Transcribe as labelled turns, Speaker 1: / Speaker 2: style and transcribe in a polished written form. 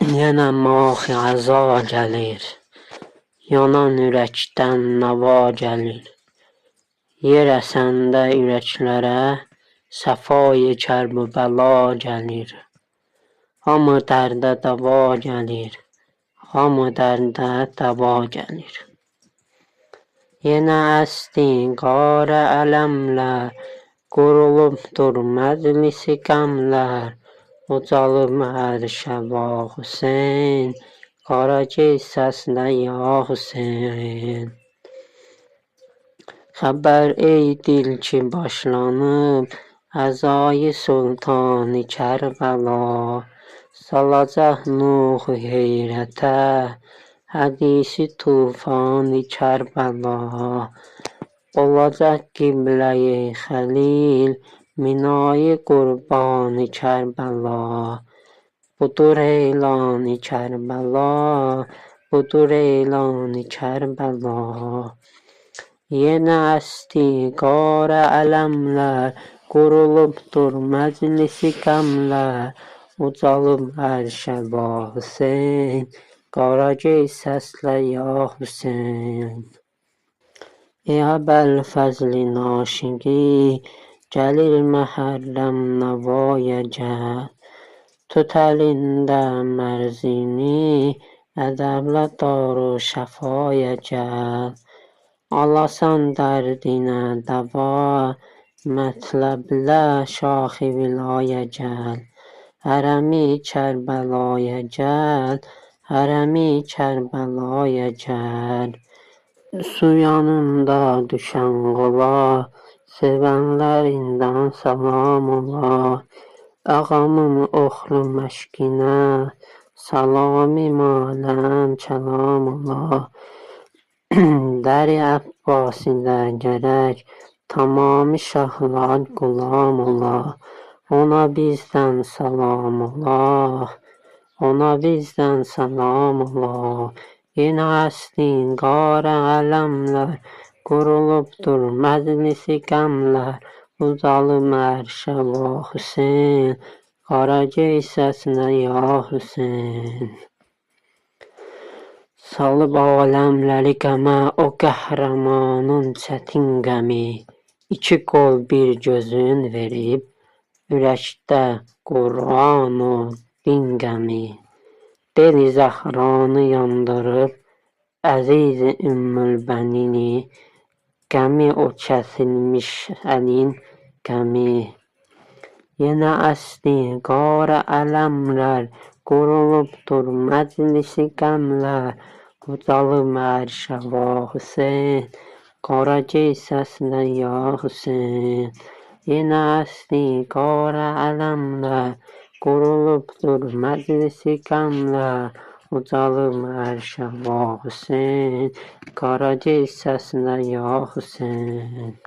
Speaker 1: Yenə mahi əza gəlir, yanan ürəkdən nəva gəlir. Yer əsəndə ürəklərə, səfai Kərbəla gəlir. Hamı dərdə dəva gəlir, hamı dərdə dəva gəlir. Yenə əsdi qara ələmlər, qurulubdur məclisi qəmlər. Ucalıb ərşə va Hüseyn, Qaragiz səslə ya Hüseyn. Xəbər ey dil ki başlanıb, əzayı Sultanı Kərbəla. Salacaq Nuhu heyrətə, hədisi tufanı Kərbəla. Olacaq qibləyi xəlil, minayı qurbanı Kərbəla. Budur elanı Kərbəla, budur elanı Kərbəla. Yenə əsdi qara ələmlər, qurulubdur məclisi qəmlər. Ucalıb ərşə va Hüseyn, Qaragiz səslə ya Hüseyn. Ey Əbəlfəzli naşiqi, gəlir Məhərrəm nəvaya gəl. Tut əlində mərzini, ədəblə daru şəfaya gəl. Alasan dərdinə dəva, mətləblə şaxi vilaya gəl. Hərəmi Kərbəlaya gəl, hərəmi Kərbəlaya gəl. Su yanında düşən qola, sevənlərindən salam ola. Ağamın oxlu məşqinə, salami maləm kəlam ola. Dəri Əbbasidə gərək, tamamı şahlar qulam ola. Ona bizdən salam ola, ona bizdən salam ola. Yenə əsdi qara ələmlər, qurulubdur məclisi qəmlər. Ucalıb ərşə va Hüseyn, Qaragiz səslə ya Hüseyn. Salıb aləmləri qəmə, o qəhrəmanın çətin qəmi. İki qol bir gözün verib, ürəkdə Quran o din qəmi. Deli Zəhranı yandırıb, əzizi Ümmülbənini. Qəmi o kəsilmiş əlin qəmi. Yenə əsdi qara ələmlər, qurulubdur məclisi qəmlər. Ucalıb ərşə va Hüseyn, Qaragiz səslə ya Hüseyn. Yenə əsdi qara ələmlər, qurulubdur məclisi qəmlər. Ucalıb ərşə va Hüseyn, Qaragiz səslə ya Hüseyn.